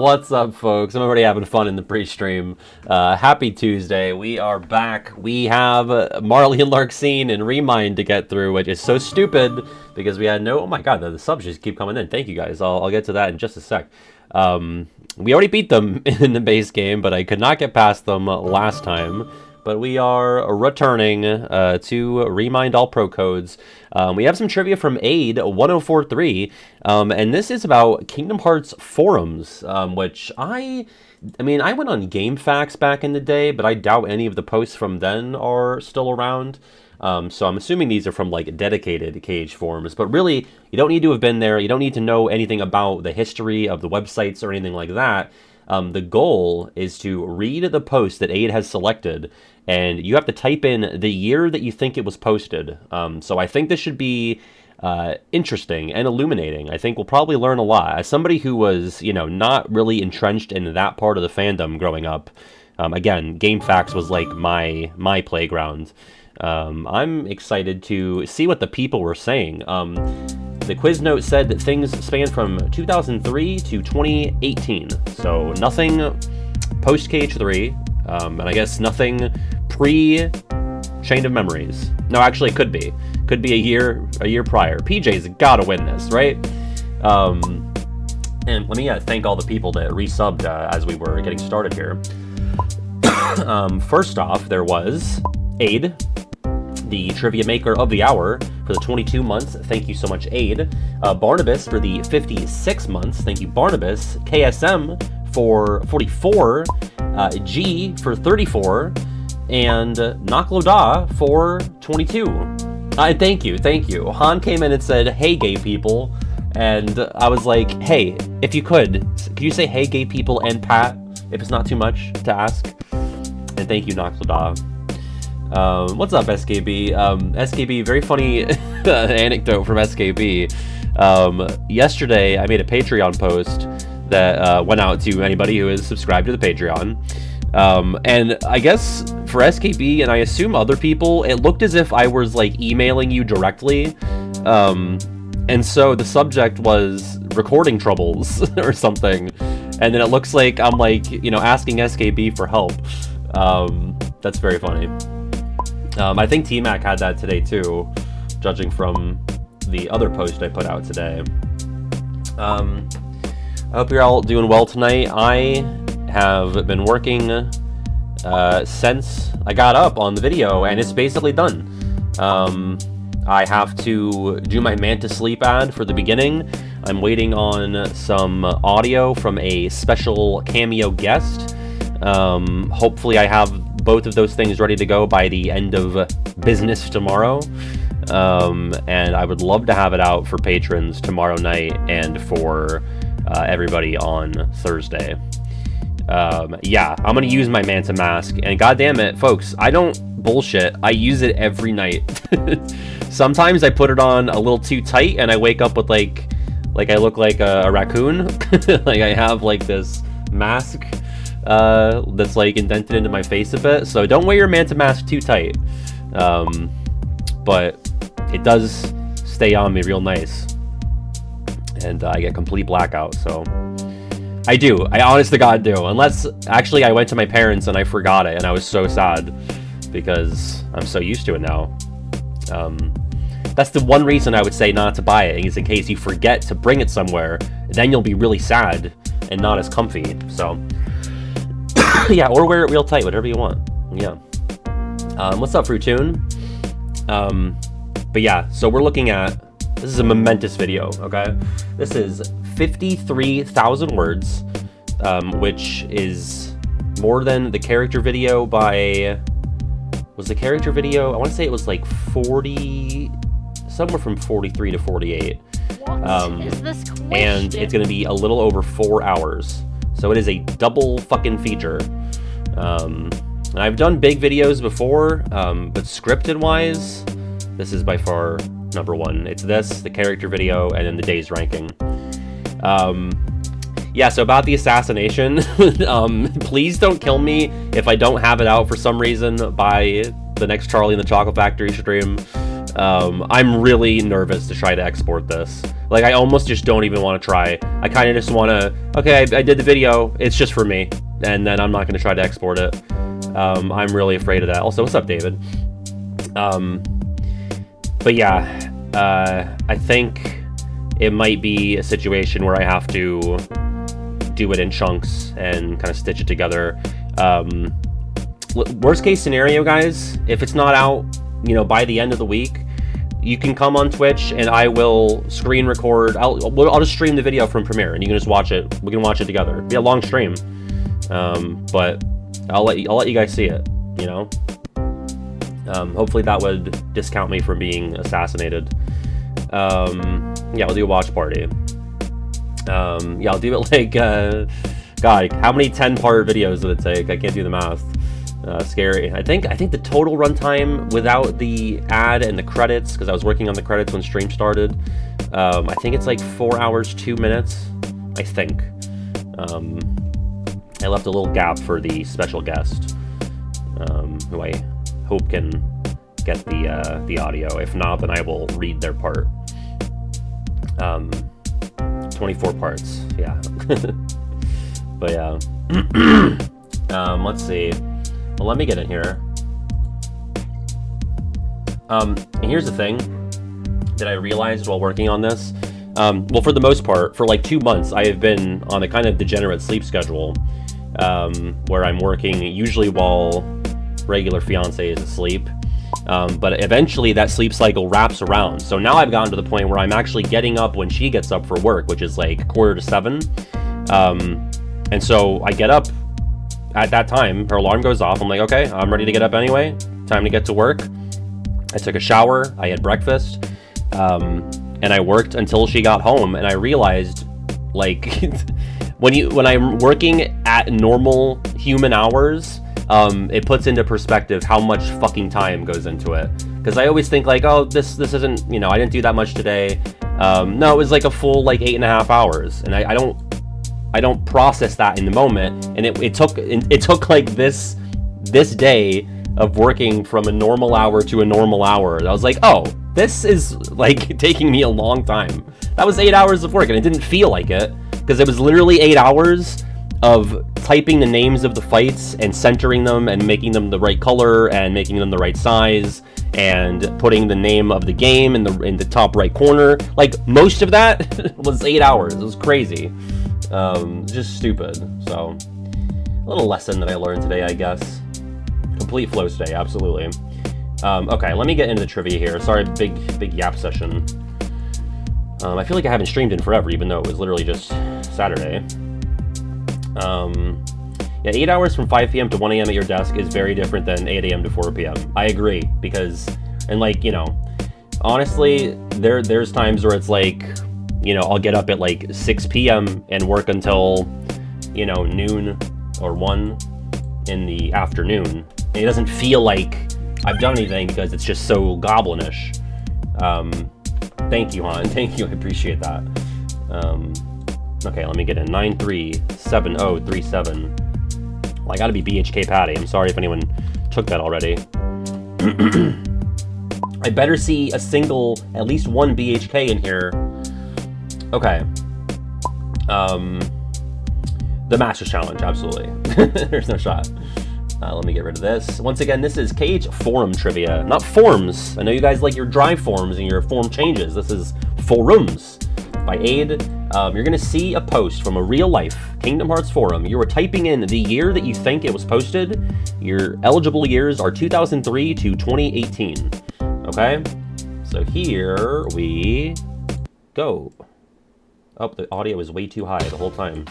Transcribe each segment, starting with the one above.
What's up, folks? I'm already having fun in the pre-stream. Happy Tuesday. We are back. We have Marley and Larkseen and Remind to get through, which is so stupid because we had no... Oh my god, the subs just keep coming in. Thank you, guys. I'll get to that in just a sec. We already beat them in the base game, but I could not get past them last time. But we are returning to Remind All Pro Codes. We have some trivia from Aid 1043, and this is about Kingdom Hearts forums, which I mean, I went on GameFAQs back in the day, but I doubt any of the posts from then are still around. So I'm assuming these are from like dedicated KH forums, but really, you don't need to have been there. You don't need to know anything about the history of the websites or anything like that. The goal is to read the post that Aid has selected, and you have to type in the year that you think it was posted. So I think this should be interesting and illuminating. I think we'll probably learn a lot. As somebody who was, you know, not really entrenched in that part of the fandom growing up, again, GameFAQs was like my playground. I'm excited to see what the people were saying. The quiz note said that things span from 2003 to 2018, so nothing post-KH3, and I guess nothing pre-Chain of Memories. No, actually, it could be. Could be a year prior. PJ's gotta win this, right? And let me thank all the people that resubbed as we were getting started here. First off, there was Aid, the trivia maker of the hour for the 22 months. Thank you so much, Aid. Barnabas for the 56 months. Thank you, Barnabas. KSM for 44. G for 34. And Nakloda for 22. Thank you. Han came in and said, "Hey, gay people." And I was like, hey, if you could you say, "Hey, gay people," and Pat, if it's not too much to ask? And thank you, Nakloda. What's up, SKB? SKB, very funny anecdote from SKB. Yesterday, I made a Patreon post that went out to anybody who is subscribed to the Patreon. And I guess for SKB, and I assume other people, it looked as if I was like emailing you directly. And so the subject was recording troubles or something. And then it looks like I'm like, you know, asking SKB for help. That's very funny. I think T-Mac had that today too, judging from the other post I put out today. I hope you're all doing well tonight. I have been working since I got up on the video, and it's basically done. I have to do my Manta Sleep ad for the beginning. I'm waiting on some audio from a special cameo guest. Hopefully I have both of those things ready to go by the end of business tomorrow. And I would love to have it out for patrons tomorrow night and for everybody on Thursday. Yeah, I'm gonna use my Manta mask, and goddamn it, folks, I don't bullshit. I use it every night. Sometimes I put it on a little too tight, and I wake up with like I look like a raccoon. Like I have like this mask that's like indented into my face a bit. So don't wear your Manta mask too tight. But it does stay on me real nice, and I get complete blackout. So. I honest to God do. Unless, actually, I went to my parents and I forgot it, and I was so sad because I'm so used to it now. That's the one reason I would say not to buy it, is in case you forget to bring it somewhere, then you'll be really sad and not as comfy. So, yeah, or wear it real tight, whatever you want. Yeah. What's up, Fruitoon? But yeah, so we're looking at, this is a momentous video, okay? This is 53,000 words, which is more than the character video by, was the character video, I want to say it was like 40, somewhere from 43 to 48. What is this question? And it's going to be a little over 4 hours. So it is a double fucking feature. And I've done big videos before, but scripted wise, this is by far number one. It's this, the character video, and then the day's ranking. Yeah, so about the assassination, please don't kill me if I don't have it out for some reason by the next Charlie and the Chocolate Factory stream. I'm really nervous to try to export this. Like, I almost just don't even want to try. I kind of just want to, okay, I did the video. It's just for me. And then I'm not going to try to export it. I'm really afraid of that. Also, what's up, David? But yeah, I think it might be a situation where I have to do it in chunks and kind of stitch it together. Worst case scenario, guys, if it's not out, you know, by the end of the week, you can come on Twitch and I will screen record. I'll just stream the video from Premiere and you can just watch it. We can watch it together. It'll be a long stream, but I'll let you guys see it. You know, hopefully that would discount me from being assassinated. Yeah, we'll do a watch party. Yeah, I'll do it like God. How many 10-part videos did it take? I can't do the math. Scary. I think the total runtime without the ad and the credits, because I was working on the credits when stream started, I think it's like 4 hours 2 minutes. I think. I left a little gap for the special guest, who I hope can get the audio. If not, then I will read their part. 24 parts. Yeah. But yeah. Let's see. Well, let me get in here. And here's the thing that I realized while working on this. Well, for the most part, for like 2 months, I have been on a kind of degenerate sleep schedule, where I'm working usually while regular fiance is asleep. But eventually that sleep cycle wraps around. So now I've gotten to the point where I'm actually getting up when she gets up for work, which is like 6:45. And so I get up at that time, her alarm goes off. I'm like, okay, I'm ready to get up anyway. Time to get to work. I took a shower, I had breakfast, and I worked until she got home. And I realized, like, when I'm working at normal human hours, it puts into perspective how much fucking time goes into it. Because I always think like, oh, this isn't, you know, I didn't do that much today. No, it was like a full like 8.5 hours, and I don't process that in the moment. And it took like this day of working from a normal hour to a normal hour. I was like, oh, this is like taking me a long time. That was 8 hours of work, and it didn't feel like it because it was literally 8 hours of typing the names of the fights and centering them and making them the right color and making them the right size and putting the name of the game in the top right corner. Like, most of that was 8 hours. It was crazy. Just stupid. So, a little lesson that I learned today, I guess. Complete flow today, absolutely. Okay, let me get into the trivia here. Sorry, big yap session. I feel like I haven't streamed in forever, even though it was literally just Saturday. Yeah, 8 hours from 5 p.m. to 1 a.m. at your desk is very different than 8 a.m. to 4 p.m. I agree, because, and like, you know, honestly, there's times where it's like, you know, I'll get up at like 6 p.m. and work until, you know, noon or 1 in the afternoon. And it doesn't feel like I've done anything because it's just so goblinish. Thank you, Han. Thank you. I appreciate that. Okay, let me get in. 937037. Well, I gotta be BHK Patty. I'm sorry if anyone took that already. I better see a single, at least one BHK in here. Okay. The Masters Challenge, absolutely. There's no shot. Let me get rid of this. Once again, this is KH Forum Trivia, not forms. I know you guys like your drive forms and your form changes. This is forums by Aid. You're going to see a post from a real-life Kingdom Hearts forum. You are typing in the year that you think it was posted. Your eligible years are 2003 to 2018. Okay? So here we go. Oh, the audio is way too high the whole time.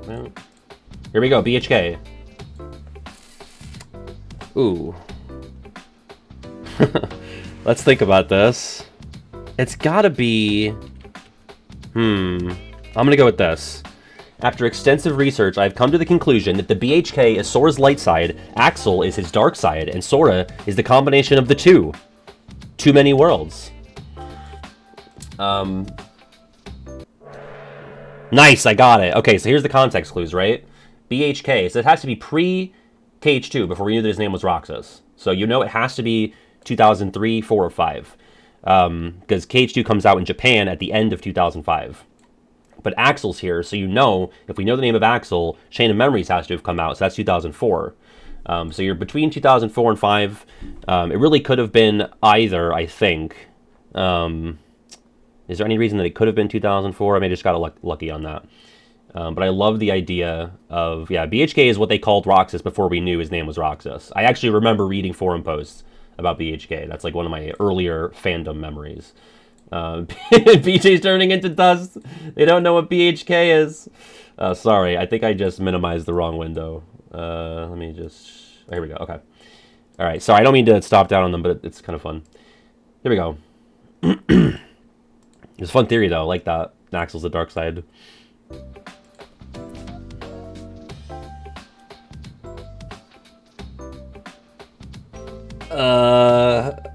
Well, here we go, BHK. Ooh. Let's think about this. It's gotta be... I'm gonna go with this. After extensive research, I've come to the conclusion that the BHK is Sora's light side, Axel is his dark side, and Sora is the combination of the two. Too many worlds. Nice, I got it. Okay, so here's the context clues, right? BHK, so it has to be pre-KH2 before we knew that his name was Roxas. So you know it has to be 2003, 4, or 5. because KH2 comes out in Japan at the end of 2005. But Axel's here, so you know, if we know the name of Axel, Chain of Memories has to have come out, so that's 2004. So you're between 2004 and 5. It really could have been either, I think. Is there any reason that it could have been 2004? I may have just got lucky on that. But I love the idea of, yeah, BHK is what they called Roxas before we knew his name was Roxas. I actually remember reading forum posts about BHK. That's like one of my earlier fandom memories. BJ's turning into dust. They don't know what BHK is. Sorry, I think I just minimized the wrong window. Let me just... Oh, here we go. Okay. All right. Sorry, I don't mean to stop down on them, but it's kind of fun. Here we go. It's a fun theory, though. I like that. Axel's the dark side.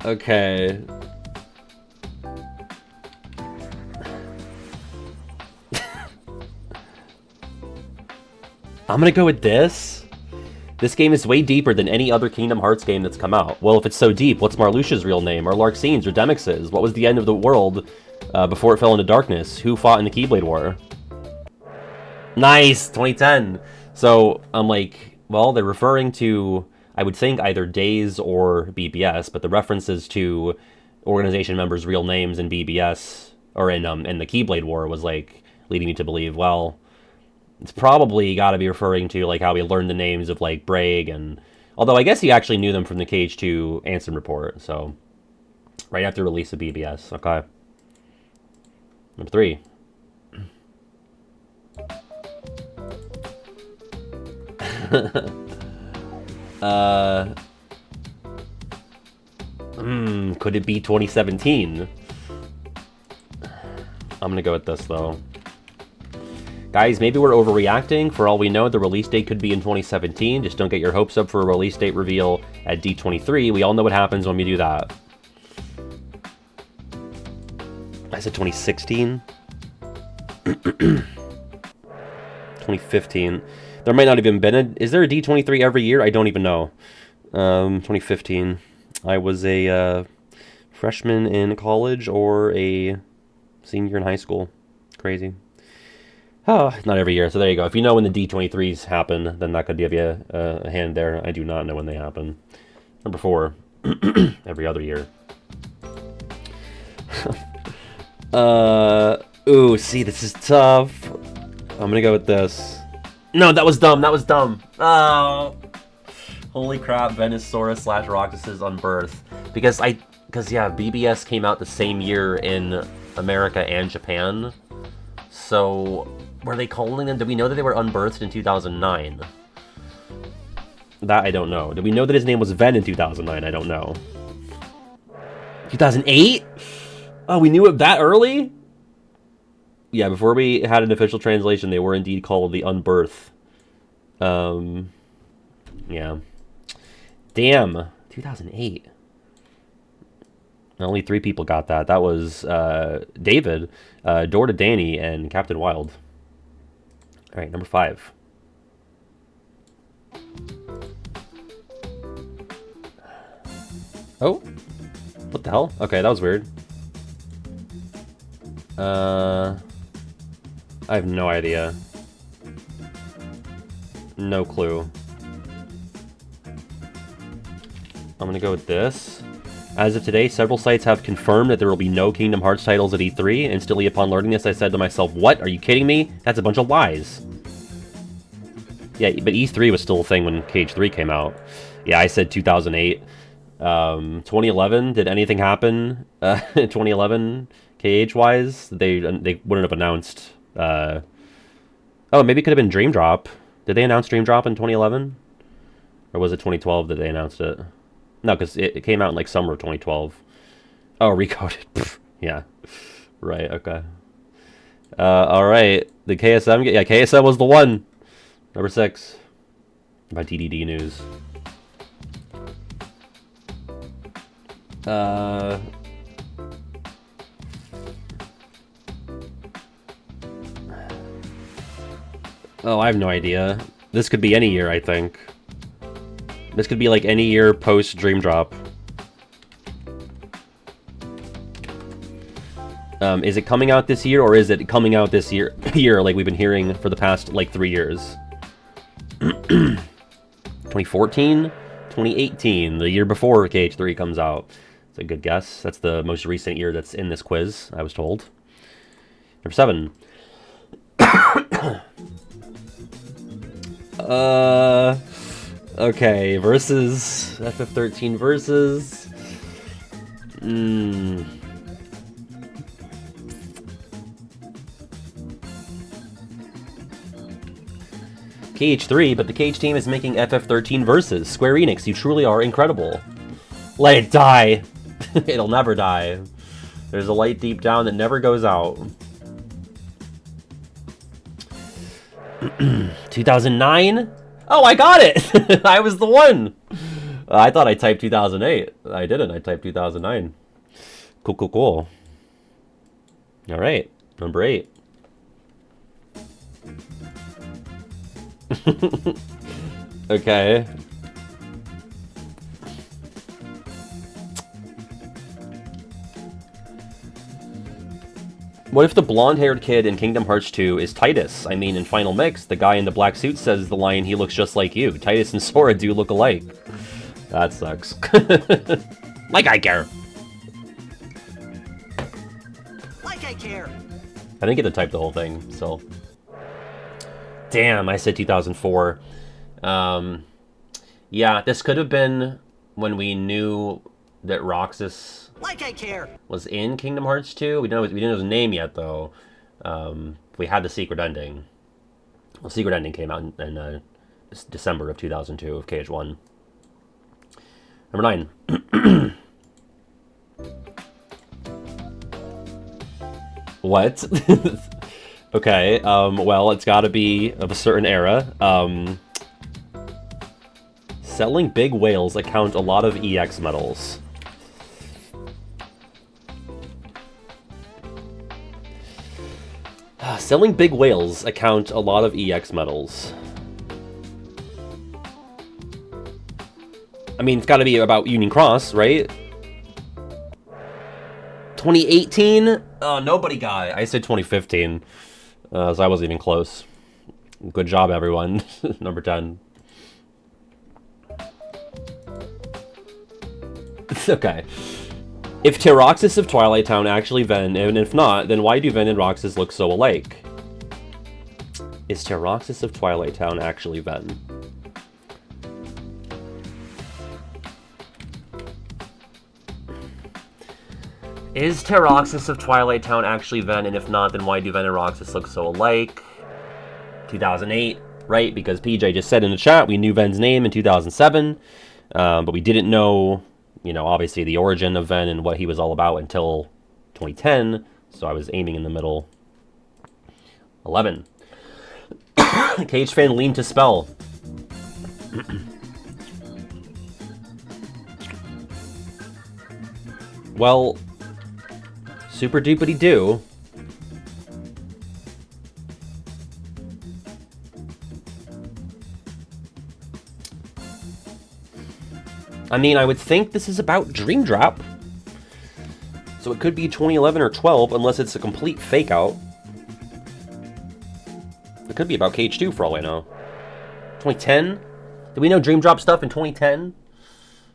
Okay. I'm gonna go with this. This game is way deeper than any other Kingdom Hearts game that's come out. Well, if it's so deep, what's Marluxia's real name? Or Larxine's? Or Demyx's? What was the end of the world before it fell into darkness? Who fought in the Keyblade War? Nice! 2010! So, I'm like, well, they're referring to, I would think, either Days or BBS, but the references to organization members' real names in BBS, or in the Keyblade War, was, like, leading me to believe, well, it's probably got to be referring to, like, how we learned the names of, like, Braig, and... Although, I guess he actually knew them from the KH2 Ansem report, so... Right after release of BBS. Okay. Number 3. Could it be 2017? I'm gonna go with this, though. Guys, maybe we're overreacting. For all we know, the release date could be in 2017. Just don't get your hopes up for a release date reveal at D23. We all know what happens when we do that. I said 2016? 2015. There might not have even been a... Is there a D23 every year? I don't even know. 2015. I was a freshman in college or a senior in high school. Crazy. Oh, not every year. So there you go. If you know when the D23s happen, then that could give you a hand there. I do not know when they happen. Number 4. Every other year. Ooh, see, this is tough. I'm gonna go with this. No, that was dumb. That was dumb. Oh. Holy crap, Venusaurus / Roxas's Unbirth. Because yeah, BBS came out the same year in America and Japan. So, were they calling them? Did we know that they were unbirthed in 2009? That I don't know. Did we know that his name was Ven in 2009? I don't know. 2008? Oh, we knew it that early? Yeah, before we had an official translation, they were indeed called the Unbirth. Yeah. Damn. 2008. Only 3 people got that. That was David, Door to Danny, and Captain Wild. All right, number 5. Oh. What the hell? Okay, that was weird. I have no idea. No clue. I'm gonna go with this. As of today, several sites have confirmed that there will be no Kingdom Hearts titles at E3. Instantly upon learning this, I said to myself, what? Are you kidding me? That's a bunch of lies. Yeah, but E3 was still a thing when KH3 came out. Yeah, I said 2008. 2011, did anything happen in 2011 KH-wise? They wouldn't have announced... Oh, maybe it could have been Dream Drop. Did they announce Dream Drop in 2011? Or was it 2012 that they announced it? No, because it came out in, like, summer of 2012. Oh, Recoded. Yeah. Right, okay. Alright. The KSM... Yeah, KSM was the one! Number 6. By DDD News. Oh, I have no idea. This could be any year, I think. This could be like any year post Dream Drop. Is it coming out this year, or is it coming out this year like we've been hearing for the past, like, 3 years? 2014? 2018, the year before KH3 comes out. It's a good guess. That's the most recent year that's in this quiz, I was told. Number 7. Okay, versus FF13 versus. KH3, but the KH team is making FF13 versus. Square Enix, you truly are incredible. Let it die. It'll never die. There's a light deep down that never goes out. 2009? Oh, I got it! I was the one! I thought I typed 2008. I didn't. I typed 2009. Cool, cool, cool. Alright, number 8. Okay. What if the blonde-haired kid in Kingdom Hearts 2 is Titus? I mean, in Final Mix, the guy in the black suit says the line, he looks just like you. Titus and Sora do look alike. That sucks. Like I care. Like I care. I didn't get to type the whole thing, so. Damn, I said 2004. Yeah, this could have been when we knew that Roxas like I care was in Kingdom Hearts 2. We didn't know his name yet, though. We had the secret ending. Well, secret ending came out in December of 2002 of KH1. Number 9. What? Okay, well, it's gotta be of a certain era. Selling big whales account a lot of EX medals. Selling big whales account a lot of EX medals. I mean, it's gotta be about Union Cross, right? 2018? Oh, nobody got it. I said 2015. So I wasn't even close. Good job, everyone. Number 10. Okay. If Terroxys of Twilight Town actually Ven, and if not, then why do Ven and Roxas look so alike? Is Terroxys of Twilight Town actually Ven? Is Terroxys of Twilight Town actually Ven, and if not, then why do Ven and Roxas look so alike? 2008, right? Because PJ just said in the chat we knew Ven's name in 2007, but we didn't know, you know, obviously the origin of Ven and what he was all about until 2010, so I was aiming in the middle. 11. Cage fan lean to spell. Well, super duperty do. I mean, I would think this is about Dream Drop. So it could be 2011 or 12, unless it's a complete fake out. It could be about KH2 for all I know. 2010? Did we know Dream Drop stuff in 2010?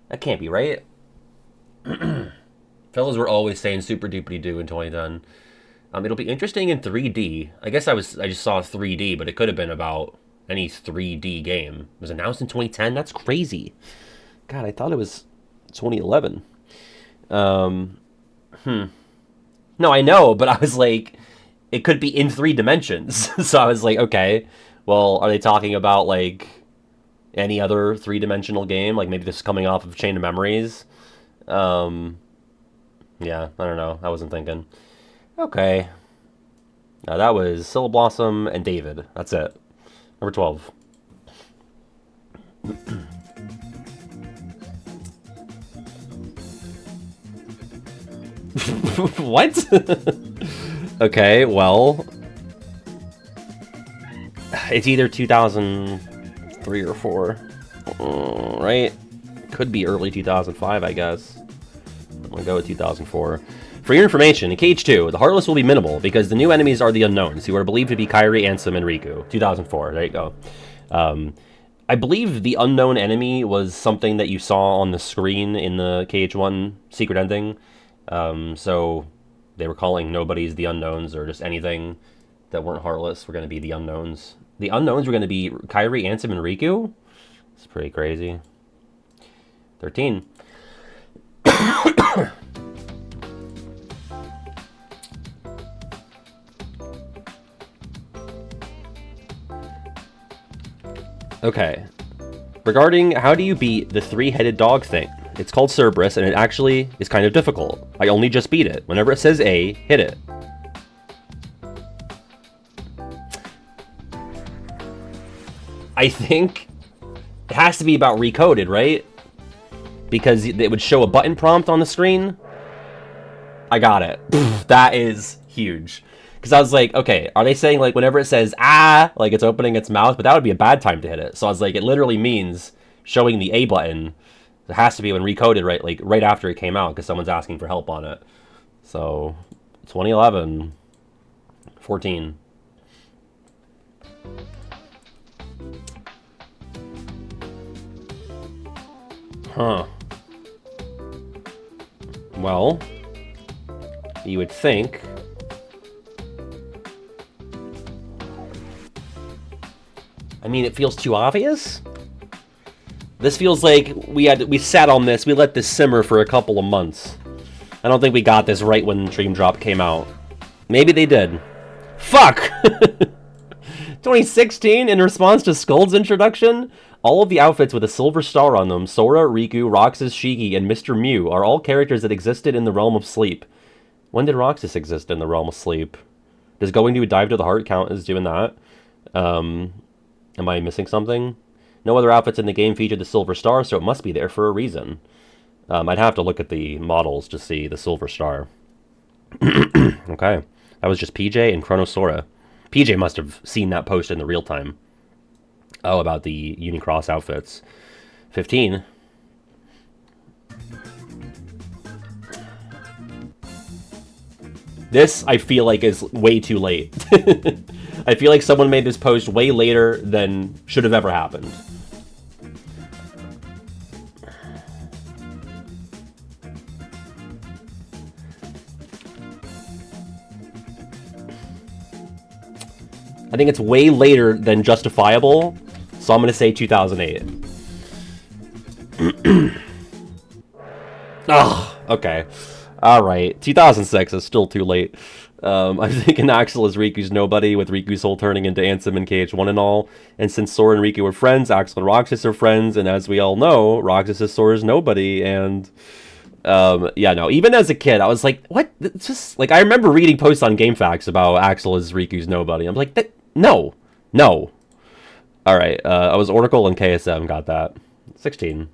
That can't be right. Fellas were always saying super duperty do in 2010. It'll be interesting in 3D. I guess I just saw 3D, but it could have been about any 3D game. It was announced in 2010? That's crazy. God, I thought it was 2011. No, I know, but I was like, it could be in 3 dimensions. So I was like, okay, well, are they talking about, like, any other 3-dimensional game? Like, maybe this is coming off of Chain of Memories? Yeah, I don't know. I wasn't thinking. Okay. That was Sylla Blossom and David. That's it. Number 12. What? Okay, well, it's either 2003 or 4, right? Could be early 2005, I guess. We'll go with 2004. For your information, in KH2, the Heartless will be minimal because the new enemies are the unknowns, who are believed to be Kairi, Ansem, and Riku. 2004, there you go. I believe the unknown enemy was something that you saw on the screen in the KH1 secret ending. So they were calling nobodies the unknowns, or just anything that weren't Heartless were going to be the unknowns. The unknowns were going to be Kairi, Ansem, and Riku? It's pretty crazy. 13. Okay. Regarding how do you beat the three-headed dog thing? It's called Cerberus, and it actually is kind of difficult. I only just beat it. Whenever it says A, hit it. I think it has to be about Recoded, right? Because it would show a button prompt on the screen. I got it. That is huge. Because I was like, okay, are they saying, like, whenever it says, ah, like it's opening its mouth? But that would be a bad time to hit it. So I was like, it literally means showing the A button. It has to be when Recoded, right? Like, right after it came out, because someone's asking for help on it. So, 2011. 14. Huh. Well, you would think... I mean, it feels too obvious. This feels like we sat on this, we let this simmer for a couple of months. I don't think we got this right when Dream Drop came out. Maybe they did. Fuck! 2016, in response to Skull's introduction, all of the outfits with a silver star on them, Sora, Riku, Roxas, Shiki, and Mr. Mew, are all characters that existed in the Realm of Sleep. When did Roxas exist in the Realm of Sleep? Does going to a Dive to the Heart count as doing that? Am I missing something? No other outfits in the game featured the silver star, so it must be there for a reason. I'd have to look at the models to see the silver star. Okay. That was just PJ and Chronosora. PJ must have seen that post in the real time. Oh, about the Unicross outfits. 15. This, I feel like, is way too late. I feel like someone made this post way later than should have ever happened. I think it's way later than justifiable, so I'm going to say 2008. Oh, okay. Alright, 2006 is still too late. I'm thinking Axel is Riku's nobody, with Riku's soul turning into Ansem in KH1 and all. And since Sora and Riku are friends, Axel and Roxas are friends, and as we all know, Roxas is Sora's nobody, and... yeah, no, even as a kid, I was like, what? It's just, like, I remember reading posts on GameFAQs about Axel is Riku's nobody. I'm like, no. Alright, I was Oracle and KSM, got that. 16.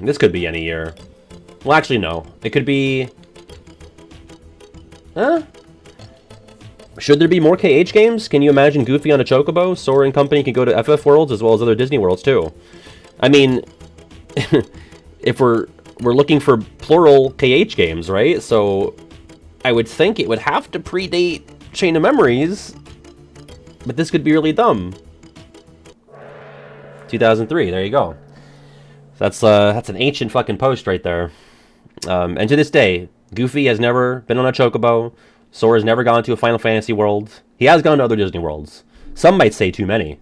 This could be any year. Well, actually, no. It could be... Huh? Should there be more KH games? Can you imagine Goofy on a Chocobo? Sora and company can go to FF Worlds as well as other Disney Worlds, too. I mean, if we're looking for plural KH games, right? So I would think it would have to predate Chain of Memories, but this could be really dumb. 2003, there you go. That's an ancient fucking post right there. And to this day, Goofy has never been on a Chocobo. Sora's never gone to a Final Fantasy world. He has gone to other Disney worlds. Some might say too many.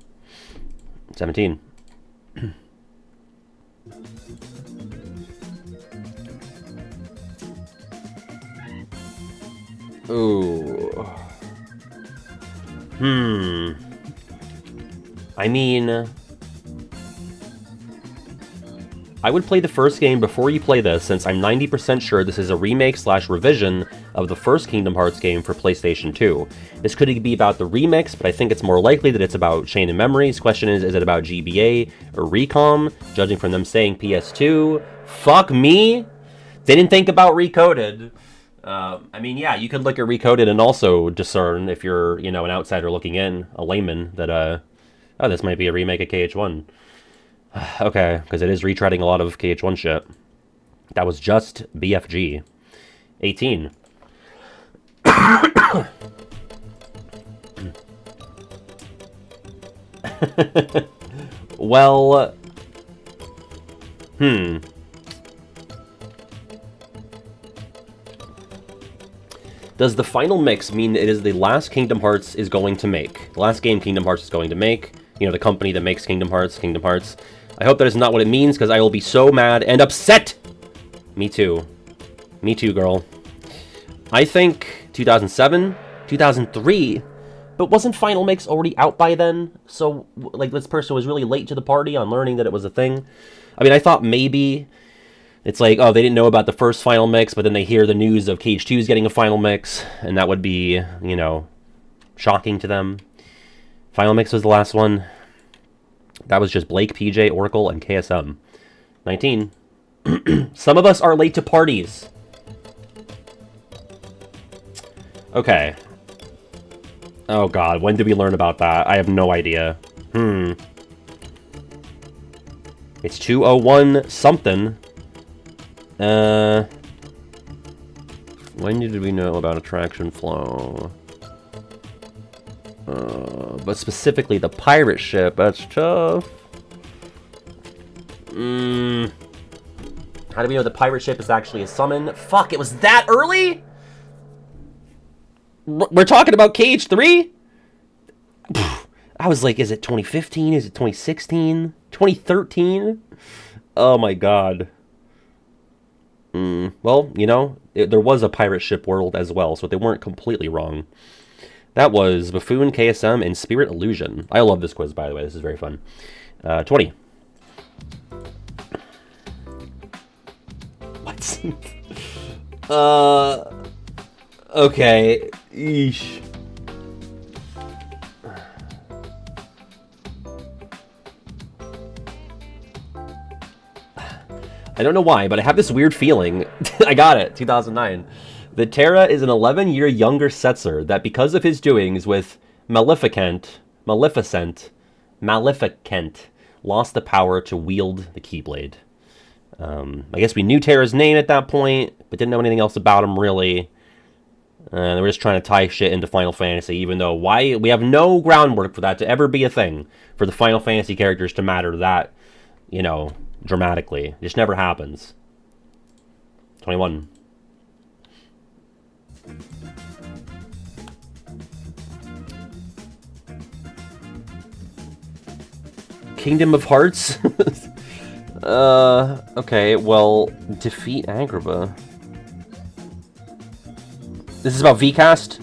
17. Ooh. I mean... I would play the first game before you play this, since I'm 90% sure this is a remake/revision of the first Kingdom Hearts game for PlayStation 2. This could be about the remix, but I think it's more likely that it's about Chain of Memories. Question is it about GBA or Recom? Judging from them saying PS2. Fuck me! They didn't think about Recoded. I mean, yeah, you could look at Recoded and also discern, if you're, an outsider looking in, a layman, that, oh, this might be a remake of KH1. Okay, because it is retreading a lot of KH1 shit. That was just BFG. 18. Well, Does the final mix mean it is the last Kingdom Hearts is going to make? The last game Kingdom Hearts is going to make? You know, the company that makes Kingdom Hearts. I hope that is not what it means, because I will be so mad and upset! Me too. Me too, girl. I think 2007, 2003, but wasn't Final Mix already out by then? So, like, this person was really late to the party on learning that it was a thing. I mean, I thought maybe it's like, oh, they didn't know about the first Final Mix, but then they hear the news of KH2 is getting a Final Mix, and that would be, you know, shocking to them. Final Mix was the last one. That was just Blake, PJ, Oracle, and KSM. 19. Some of us are late to parties. Okay. Oh god, when did we learn about that? I have no idea. It's 201 something. When did we know about attraction flow? But specifically the pirate ship, that's tough. How do we know the pirate ship is actually a summon? Fuck, it was that early? We're talking about KH3? I was like, is it 2015? Is it 2016? 2013? Oh my god. Well, you know, there was a pirate ship world as well, so they weren't completely wrong. That was Buffoon, KSM, and Spirit Illusion. I love this quiz, by the way. This is very fun. 20. What? Okay. Eesh. I don't know why, but I have this weird feeling. I got it. 2009. That Terra is an 11-year younger Setzer that, because of his doings with Maleficent, lost the power to wield the Keyblade. I guess we knew Terra's name at that point, but didn't know anything else about him, really. They were just trying to tie shit into Final Fantasy, even though we have no groundwork for that to ever be a thing, for the Final Fantasy characters to matter that, you know, dramatically. It just never happens. 21. Kingdom of Hearts? Okay, well, defeat Agrabah. This is about VCast?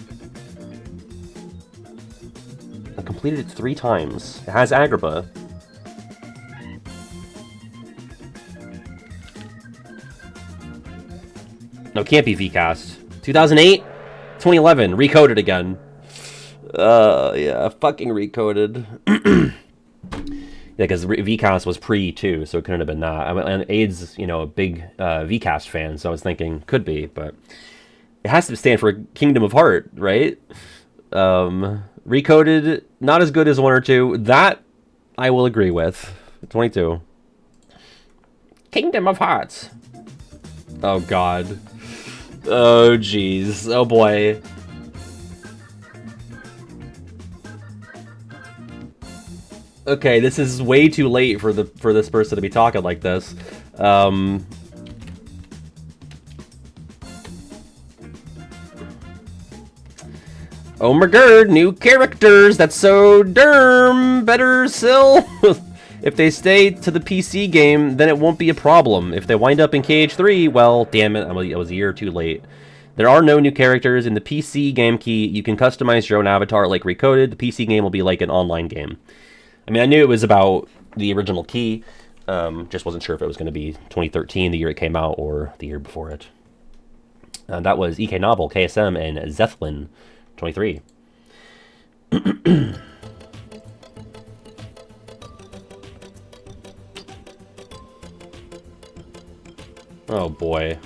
I completed it 3 times. It has Agrabah. No, it can't be VCast. 2008? 2011. Recoded again. Yeah, fucking recoded. Yeah, because VCast was pre, too, so it couldn't have been that. I mean, and Aid's, you know, a big VCast fan, so I was thinking, could be, but it has to stand for Kingdom of Heart, right? Recoded, not as good as 1 or 2. That, I will agree with. 22. Kingdom of Hearts. Oh, God. Oh, jeez. Oh, boy. Okay, this is way too late for this person to be talking like this. Oh my god, new characters! That's so derm! Better still! If they stay to the PC game, then it won't be a problem. If they wind up in KH3, well, damn it, I was a year too late. There are no new characters. In the PC game key, you can customize your own avatar like Recoded. The PC game will be like an online game. I mean, I knew it was about the original key. Just wasn't sure if it was going to be 2013, the year it came out, or the year before it. That was EK Novel, KSM, and Zethlin, 23. Oh, boy.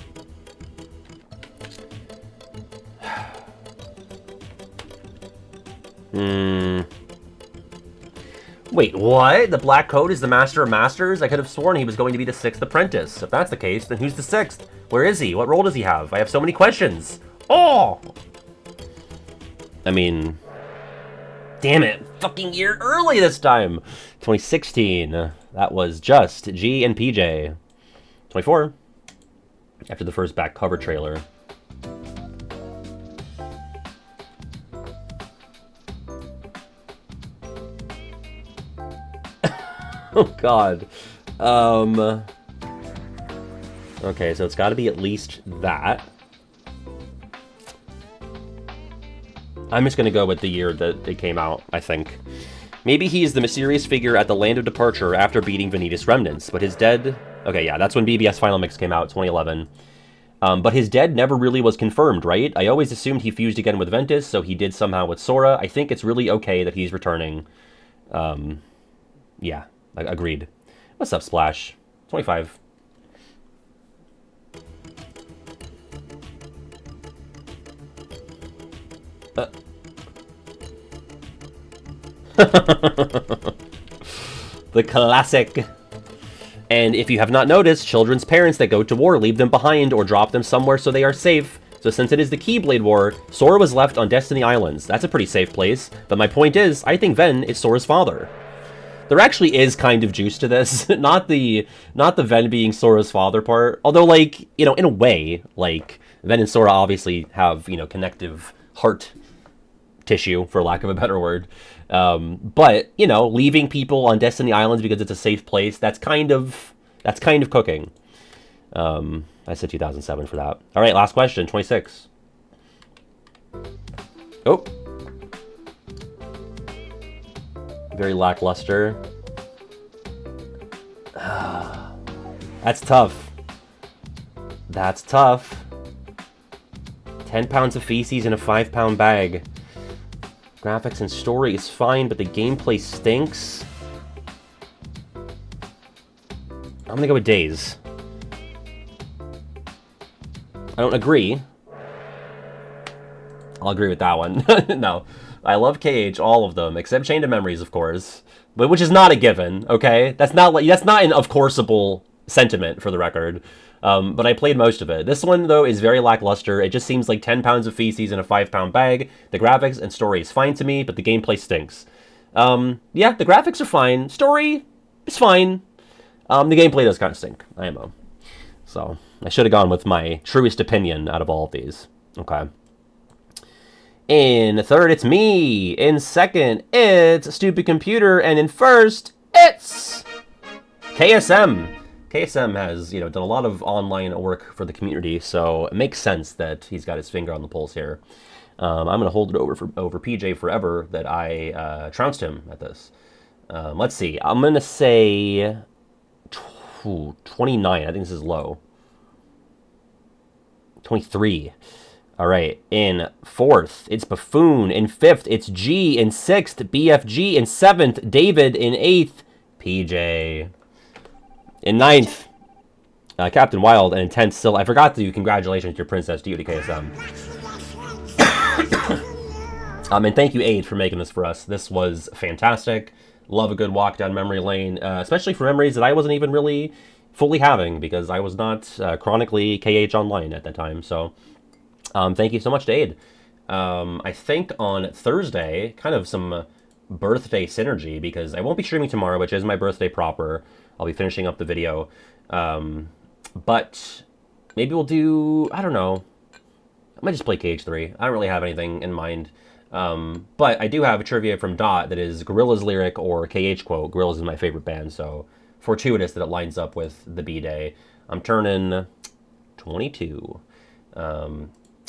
Wait, what? The Black Coat is the Master of Masters? I could have sworn he was going to be the 6th apprentice. If that's the case, then who's the 6th? Where is he? What role does he have? I have so many questions. Oh! I mean... Damn it. Fucking year early this time. 2016. That was just G and PJ. 24. After the first back cover trailer. Oh, God. Okay, so it's got to be at least that. I'm just going to go with the year that they came out, I think. Maybe he is the mysterious figure at the Land of Departure after beating Vanitas Remnants, but his dead... Okay, yeah, that's when BBS Final Mix came out, 2011. But his dead never really was confirmed, right? I always assumed he fused again with Ventus, so he did somehow with Sora. I think it's really okay that he's returning. Yeah, agreed. What's up, Splash? 25. The classic. And if you have not noticed, children's parents that go to war leave them behind or drop them somewhere so they are safe. So since it is the Keyblade War, Sora was left on Destiny Islands. That's a pretty safe place. But my point is, I think Ven is Sora's father. There actually is kind of juice to this. not the Ven being Sora's father part. Although, like, you know, in a way, like, Ven and Sora obviously have, you know, connective heart tissue, for lack of a better word. But, you know, leaving people on Destiny Islands because it's a safe place, that's kind of cooking. I said 2007 for that. All right, last question, 26. Oh. Very lackluster. That's tough. That's tough. 10 pounds of feces in a 5-pound bag. Graphics and story is fine, but the gameplay stinks. I'm gonna go with Days. I don't agree. I'll agree with that one. No. I love KH, all of them, except Chain of Memories, of course. But which is not a given, okay? That's not an of-courseable sentiment, for the record. But I played most of it. This one, though, is very lackluster. It just seems like 10 pounds of feces in a 5-pound bag. The graphics and story is fine to me, but the gameplay stinks. Yeah, the graphics are fine. Story is fine. The gameplay does kind of stink, IMO. So, I should have gone with my truest opinion out of all of these. Okay. In third, it's me. In second, it's Stupid Computer. And in first, it's KSM. KSM has, you know, done a lot of online work for the community, so it makes sense that he's got his finger on the pulse here. I'm going to hold it over PJ forever that I trounced him at this. Let's see. I'm going to say 29. I think this is low. 23. All right. In fourth, it's Buffoon. In fifth, it's G. In sixth, BFG. In seventh, David. In eighth, PJ. In ninth, Captain Wild. And in 10th, still, I forgot to do congratulations to your Princess Duty, KSM. And thank you, Aid, for making this for us. This was fantastic. Love a good walk down memory lane, especially for memories that I wasn't even really fully having because I was not chronically KH online at that time. So thank you so much to Aid. I think on Thursday, kind of some birthday synergy because I won't be streaming tomorrow, which is my birthday proper. I'll be finishing up the video. But maybe we'll do, I don't know. I might just play KH3. I don't really have anything in mind. But I do have a trivia from Dot that is Gorillaz lyric or KH quote. Gorillaz is my favorite band, so fortuitous that it lines up with the B-Day. I'm turning 22.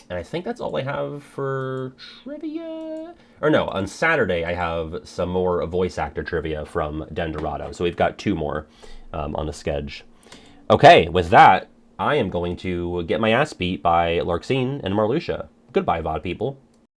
And I think that's all I have for trivia. Or no, on Saturday I have some more voice actor trivia from Dendorado. So we've got 2 more on the schedule. Okay, with that, I am going to get my ass beat by Larxene and Marluxia. Goodbye, VOD people.